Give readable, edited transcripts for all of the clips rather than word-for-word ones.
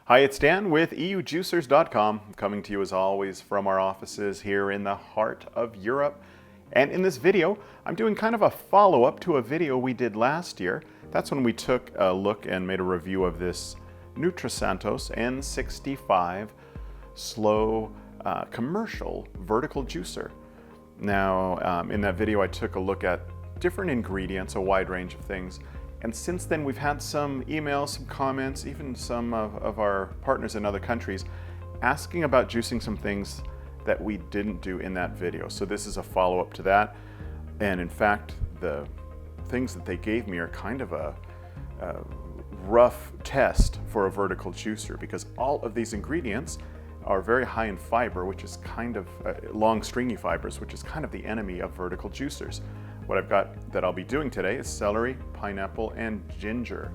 Hi, it's Dan with EUJUICERS.COM, coming to you as always from our offices here in the heart of Europe. And in this video, I'm doing kind of a follow-up to a video we did last year. That's when we took a look and made a review of this Nutrisantos N65 slow commercial vertical juicer. Now, in that video, I took a look at different ingredients, a wide range of things. And since then, we've had some emails, some comments, even some of our partners in other countries asking about juicing some things that we didn't do in that video. So this is a follow-up to that. And in fact, the things that they gave me are kind of a rough test for a vertical juicer, because all of these ingredients are very high in fiber, which is kind of long stringy fibers, which is kind of the enemy of vertical juicers. What I've got that I'll be doing today is celery, pineapple, and ginger.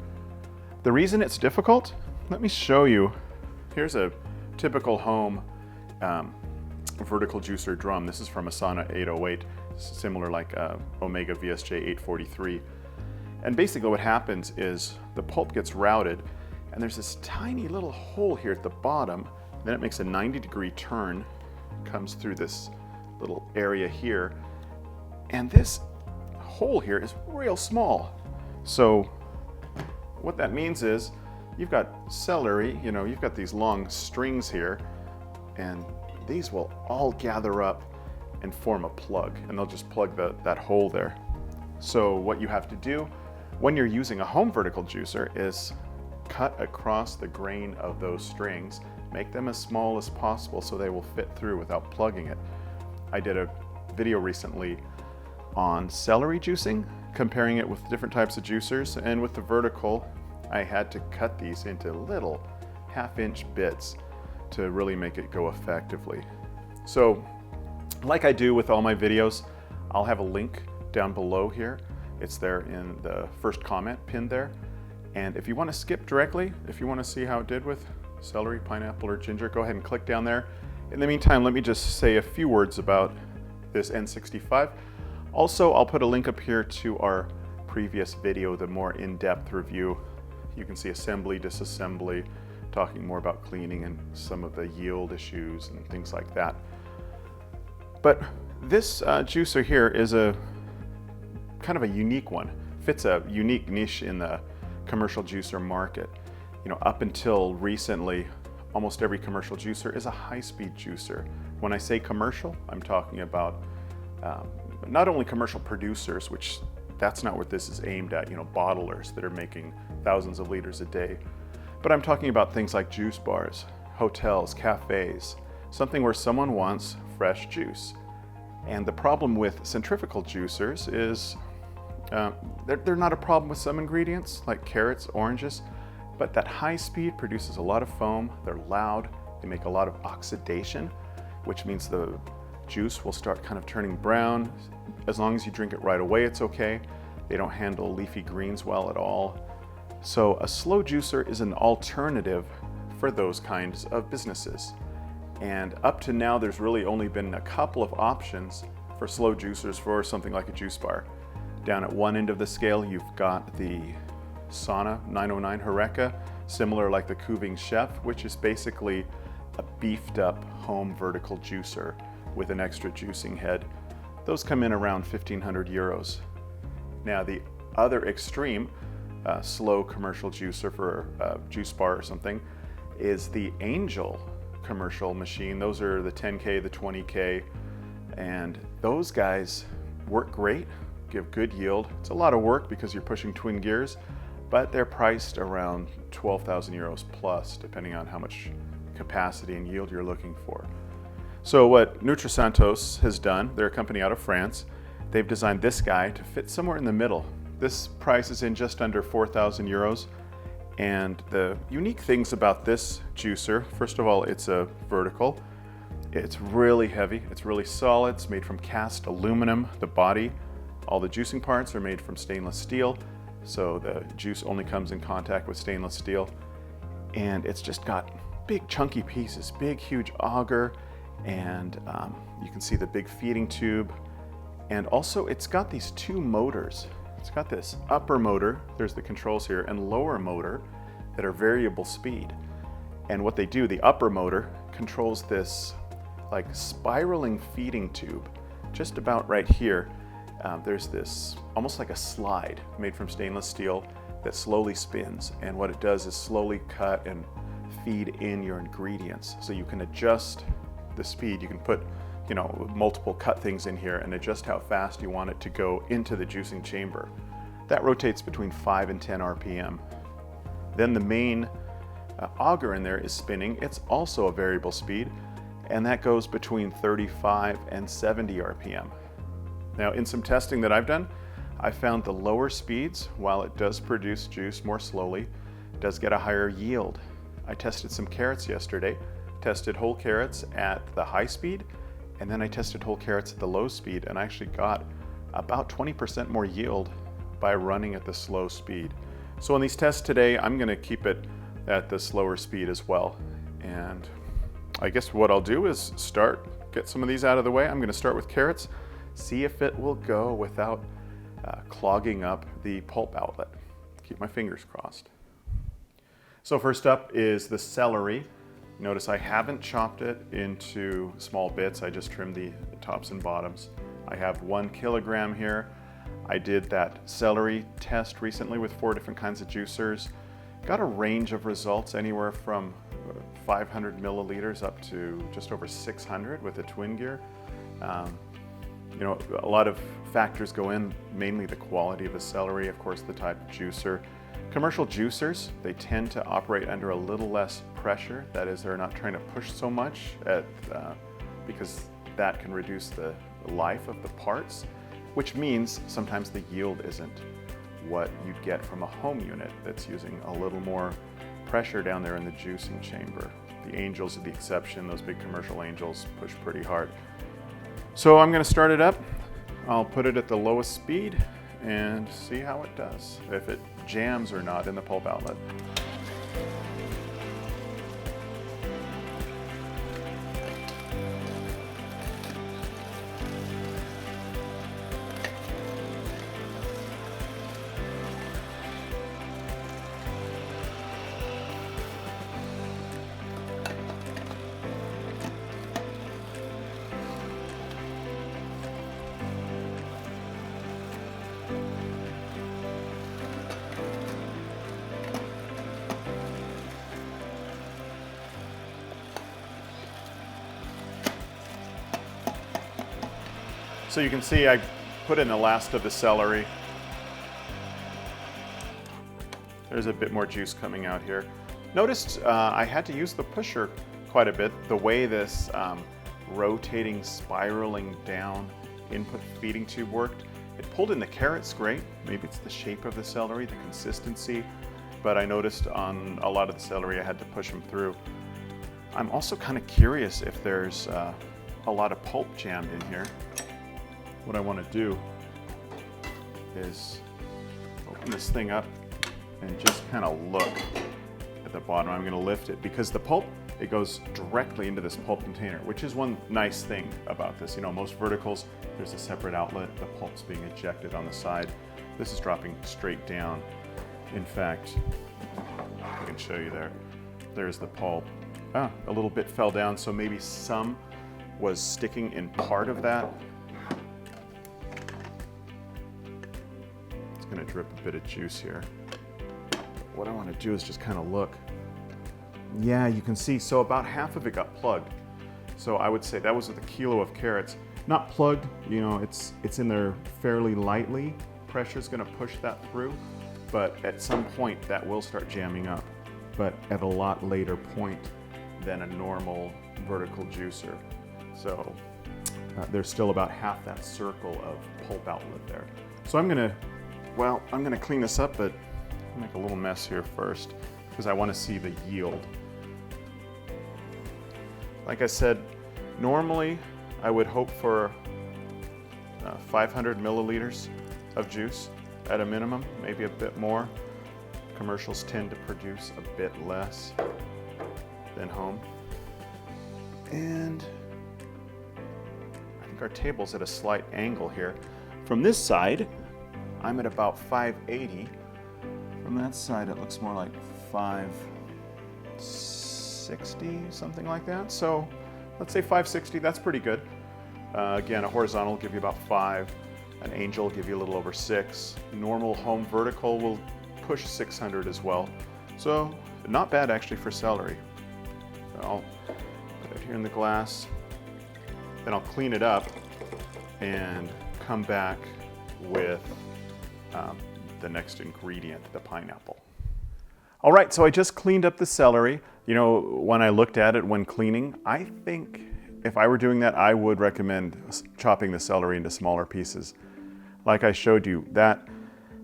The reason it's difficult, let me show you. Here's a typical home vertical juicer drum. This is from Asana 808, similar like Omega VSJ 843. And basically what happens is the pulp gets routed, and there's this tiny little hole here at the bottom. Then it makes a 90-degree turn, comes through this little area here, and this hole here is real small. So what that means is you've got celery, you've got these long strings here, and these will all gather up and form a plug, and they'll just plug that hole there. So what you have to do when you're using a home vertical juicer is cut across the grain of those strings, make them as small as possible so they will fit through without plugging it. I did a video recently on celery juicing, comparing it with different types of juicers, and with the vertical, I had to cut these into little half-inch bits to really make it go effectively. So, like I do with all my videos, I'll have a link down below here. It's there in the first comment pinned there. And if you want to skip directly, if you want to see how it did with celery, pineapple, or ginger, go ahead and click down there. In the meantime, let me just say a few words about this N65. Also, I'll put a link up here to our previous video, the more in-depth review. You can see assembly, disassembly, talking more about cleaning and some of the yield issues and things like that. But this juicer here is a kind of a unique one. Fits a unique niche in the commercial juicer market. Up until recently, almost every commercial juicer is a high-speed juicer. When I say commercial, I'm talking about not only commercial producers, which that's not what this is aimed at, bottlers that are making thousands of liters a day, but I'm talking about things like juice bars, hotels, cafes, something where someone wants fresh juice. And the problem with centrifugal juicers is they're not a problem with some ingredients like carrots, oranges, but that high speed produces a lot of foam, they're loud, they make a lot of oxidation, which means the juice will start kind of turning brown. As long as you drink it right away, it's okay. They don't handle leafy greens well at all. So a slow juicer is an alternative for those kinds of businesses. And up to now, there's really only been a couple of options for slow juicers for something like a juice bar. Down at one end of the scale, you've got the Sauna 909 Horeca, similar like the Kuving Chef, which is basically a beefed up home vertical juicer with an extra juicing head. Those come in around 1,500 euros. Now the other extreme slow commercial juicer for a juice bar or something is the Angel commercial machine. Those are the 10K, the 20K, and those guys work great, give good yield. It's a lot of work because you're pushing twin gears, but they're priced around 12,000 euros plus, depending on how much capacity and yield you're looking for. So what Nutrisantos has done, they're a company out of France, they've designed this guy to fit somewhere in the middle. This price is in just under 4,000 euros. And the unique things about this juicer, first of all, it's a vertical. It's really heavy, it's really solid, it's made from cast aluminum. The body, all the juicing parts are made from stainless steel, so the juice only comes in contact with stainless steel. And it's just got big chunky pieces, big huge auger, and you can see the big feeding tube. And also it's got these two motors. It's got this upper motor, there's the controls here, and lower motor that are variable speed. And what they do, the upper motor controls this like spiraling feeding tube. Just about right here, there's this almost like a slide made from stainless steel that slowly spins. And what it does is slowly cut and feed in your ingredients. So you can adjust the speed. You can put, multiple cut things in here and adjust how fast you want it to go into the juicing chamber. That rotates between 5 and 10 RPM. Then the main auger in there is spinning. It's also a variable speed, and that goes between 35 and 70 RPM. Now, in some testing that I've done, I found the lower speeds, while it does produce juice more slowly, does get a higher yield. I tested some carrots yesterday, tested whole carrots at the high speed, and then I tested whole carrots at the low speed, and I actually got about 20% more yield by running at the slow speed. So in these tests today, I'm gonna keep it at the slower speed as well. And I guess what I'll do is get some of these out of the way. I'm gonna start with carrots, see if it will go without clogging up the pulp outlet. Keep my fingers crossed. So first up is the celery. Notice I haven't chopped it into small bits. I just trimmed the tops and bottoms. I have 1 kilogram here. I did that celery test recently with 4 different kinds of juicers. Got a range of results anywhere from 500 milliliters up to just over 600 with a twin gear. A lot of factors go in, mainly the quality of the celery, of course the type of juicer. Commercial juicers, they tend to operate under a little less pressure. That is, they're not trying to push so much because that can reduce the life of the parts, which means sometimes the yield isn't what you'd get from a home unit that's using a little more pressure down there in the juicing chamber. The Angels are the exception. Those big commercial Angels push pretty hard. So I'm going to start it up. I'll put it at the lowest speed and see how it does, if it jams or not in the pulp outlet. So you can see I put in the last of the celery. There's a bit more juice coming out here. Noticed I had to use the pusher quite a bit. The way this rotating, spiraling down input feeding tube worked, it pulled in the carrots great. Maybe it's the shape of the celery, the consistency, but I noticed on a lot of the celery I had to push them through. I'm also kind of curious if there's a lot of pulp jammed in here. What I want to do is open this thing up and just kind of look at the bottom. I'm going to lift it because the pulp, it goes directly into this pulp container, which is one nice thing about this. Most verticals, there's a separate outlet. The pulp's being ejected on the side. This is dropping straight down. In fact, I can show you there. There's the pulp. A little bit fell down, so maybe some was sticking in part of that. Going to drip a bit of juice here. What I want to do is just kind of look. Yeah, you can see, so about half of it got plugged. So I would say that was with a kilo of carrots. Not plugged, it's in there fairly lightly. Pressure's going to push that through, but at some point that will start jamming up, but at a lot later point than a normal vertical juicer. So there's still about half that circle of pulp outlet there. So I'm going to clean this up, but I'll make a little mess here first because I want to see the yield. Like I said, normally I would hope for 500 milliliters of juice at a minimum, maybe a bit more. Commercials tend to produce a bit less than home. And I think our table's at a slight angle here. From this side, I'm at about 580. From that side, it looks more like 570. 560, something like that. So let's say 560, that's pretty good. Again, a horizontal will give you about 5. An angel will give you a little over 6. Normal home vertical will push 600 as well. So not bad actually for celery. So I'll put it here in the glass. Then I'll clean it up and come back with the next ingredient, the pineapple. All right, so I just cleaned up the celery. You know, when I looked at it when cleaning, I think if I were doing that, I would recommend chopping the celery into smaller pieces. Like I showed you, that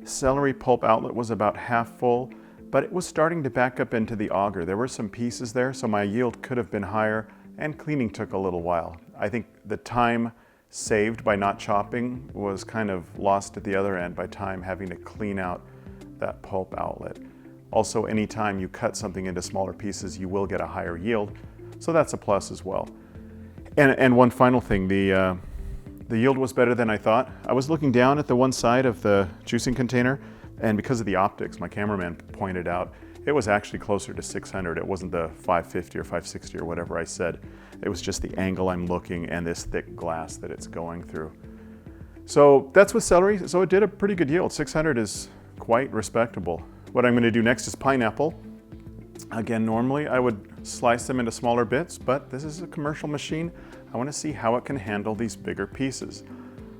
celery pulp outlet was about half full, but it was starting to back up into the auger. There were some pieces there, so my yield could have been higher, and cleaning took a little while. I think the time saved by not chopping was kind of lost at the other end by time having to clean out that pulp outlet. Also, anytime you cut something into smaller pieces, you will get a higher yield, so that's a plus as well. And one final thing, the yield was better than I thought. I was looking down at the one side of the juicing container, and because of the optics, my cameraman pointed out, it was actually closer to 600. It wasn't the 550 or 560 or whatever I said. It was just the angle I'm looking and this thick glass that it's going through. So that's with celery. So it did a pretty good yield. 600 is quite respectable. What I'm going to do next is pineapple. Again, normally I would slice them into smaller bits, but this is a commercial machine. I want to see how it can handle these bigger pieces.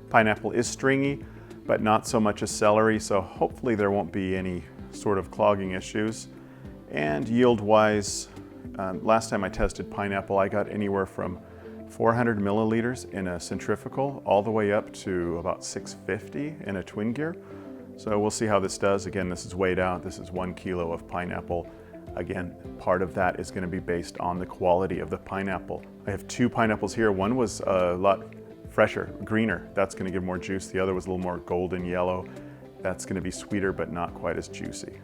Pineapple is stringy, but not so much as celery, so hopefully there won't be any sort of clogging issues. And yield-wise, last time I tested pineapple, I got anywhere from 400 milliliters in a centrifugal all the way up to about 650 in a twin gear. So we'll see how this does. Again, this is weighed out. This is 1 kilo of pineapple. Again, part of that is going to be based on the quality of the pineapple. I have 2 pineapples here. One was a lot fresher, greener. That's going to give more juice. The other was a little more golden yellow. That's going to be sweeter, but not quite as juicy.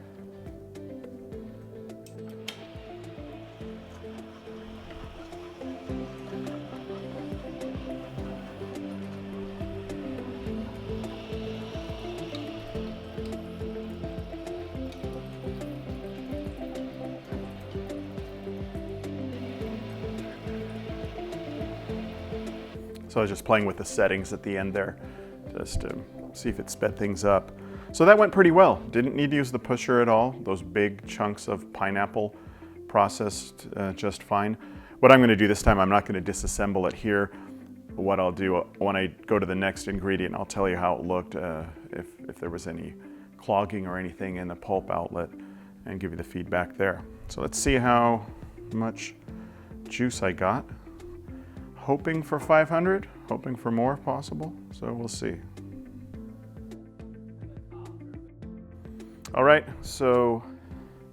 So I was just playing with the settings at the end there, just to see if it sped things up. So that went pretty well. Didn't need to use the pusher at all. Those big chunks of pineapple processed just fine. What I'm going to do this time, I'm not going to disassemble it here. What I'll do when I go to the next ingredient, I'll tell you how it looked, if there was any clogging or anything in the pulp outlet, and give you the feedback there. So let's see how much juice I got. Hoping for 500, hoping for more if possible, so we'll see. All right, so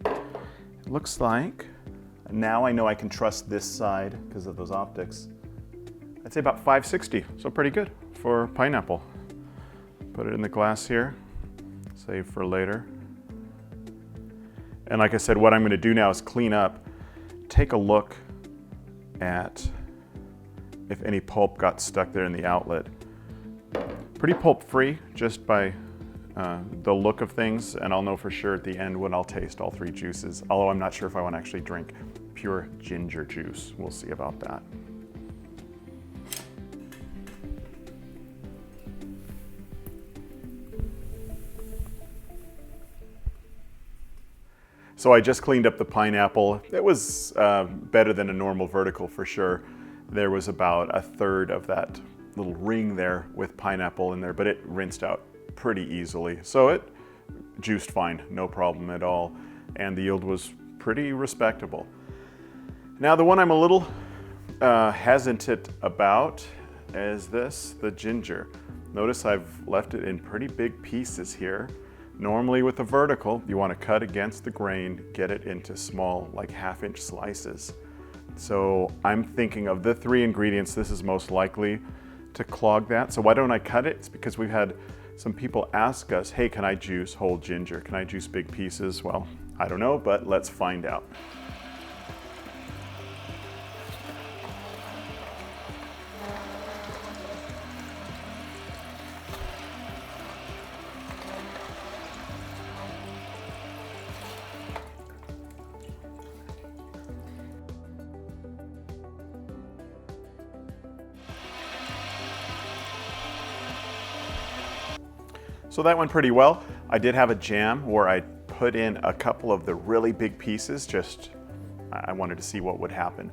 it looks like now I know I can trust this side because of those optics. I'd say about 560, so pretty good for pineapple. Put it in the glass here, save for later. And like I said, what I'm going to do now is clean up, take a look at if any pulp got stuck there in the outlet. Pretty pulp free just by the look of things, and I'll know for sure at the end when I'll taste all 3 juices, although I'm not sure if I want to actually drink pure ginger juice. We'll see about that. So I just cleaned up the pineapple. It was better than a normal vertical for sure. There was about 1/3 of that little ring there with pineapple in there, but it rinsed out pretty easily. So it juiced fine, no problem at all. And the yield was pretty respectable. Now the one I'm a little hesitant about is this, the ginger. Notice I've left it in pretty big pieces here. Normally with a vertical, you want to cut against the grain, get it into small, like 1/2-inch slices. So I'm thinking of the 3 ingredients, this is most likely to clog that. So why don't I cut it? It's because we've had some people ask us, hey, can I juice whole ginger? Can I juice big pieces? Well, I don't know, but let's find out. So that went pretty well. I did have a jam where I put in a couple of the really big pieces, I wanted to see what would happen.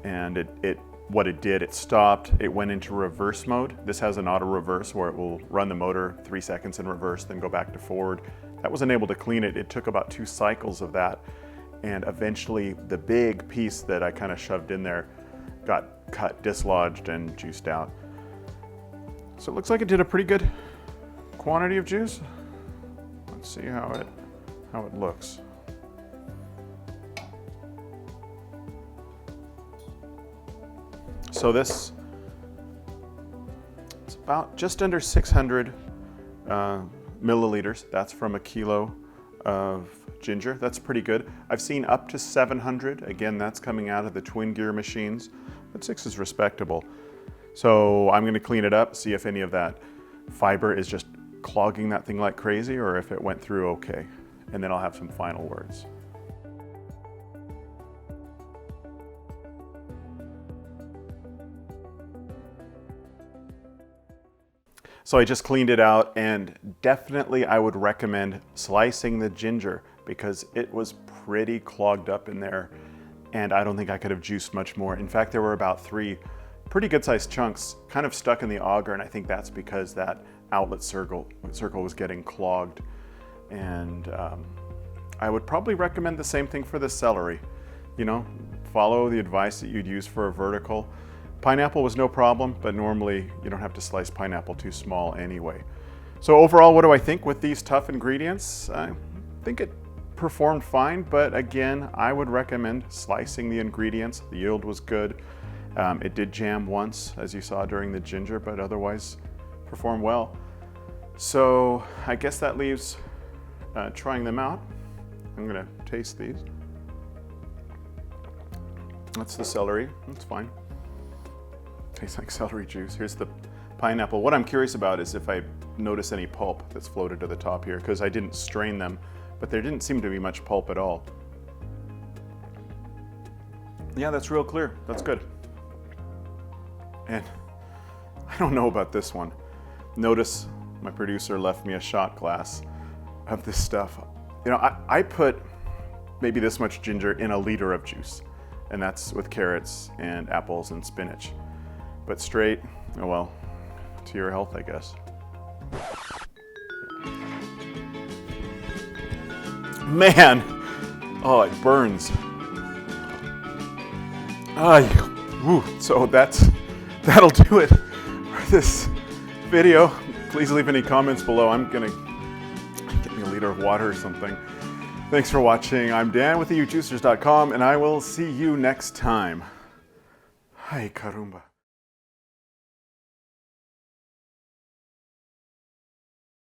And what it did, it stopped, it went into reverse mode. This has an auto reverse where it will run the motor 3 seconds in reverse, then go back to forward. That wasn't able to clean it. It took about 2 cycles of that. And eventually the big piece that I kind of shoved in there got cut, dislodged, and juiced out. So it looks like it did a pretty good quantity of juice. Let's see how it looks. So this, it's about just under 600 milliliters. That's from a kilo of ginger. That's pretty good. I've seen up to 700. Again, that's coming out of the twin gear machines, but 6 is respectable. So I'm going to clean it up, see if any of that fiber is just clogging that thing like crazy or if it went through okay. And then I'll have some final words. So I just cleaned it out, and definitely I would recommend slicing the ginger because it was pretty clogged up in there and I don't think I could have juiced much more. In fact, there were about 3 pretty good sized chunks kind of stuck in the auger, and I think that's because that outlet circle was getting clogged. And I would probably recommend the same thing for the celery. You know, follow the advice that you'd use for a vertical. Pineapple was no problem, but normally you don't have to slice pineapple too small anyway. So overall, what do I think with these tough ingredients? I think it performed fine, but again, I would recommend slicing the ingredients. The yield was good. It did jam once, as you saw during the ginger, but otherwise performed well. So I guess that leaves trying them out. I'm gonna taste these. That's the celery, that's fine. Tastes like celery juice. Here's the pineapple. What I'm curious about is if I notice any pulp that's floated to the top here, because I didn't strain them, but there didn't seem to be much pulp at all. Yeah, that's real clear. That's good. And I don't know about this one. Notice my producer left me a shot glass of this stuff. You know, I put maybe this much ginger in a liter of juice, and that's with carrots and apples and spinach. But straight, oh well, to your health, I guess. Man, oh, it burns. So that'll do it for this video. Please leave any comments below. I'm gonna get me a liter of water or something. Thanks for watching. I'm Dan with EUJUICERS.COM, and I will see you next time. Hi, caramba.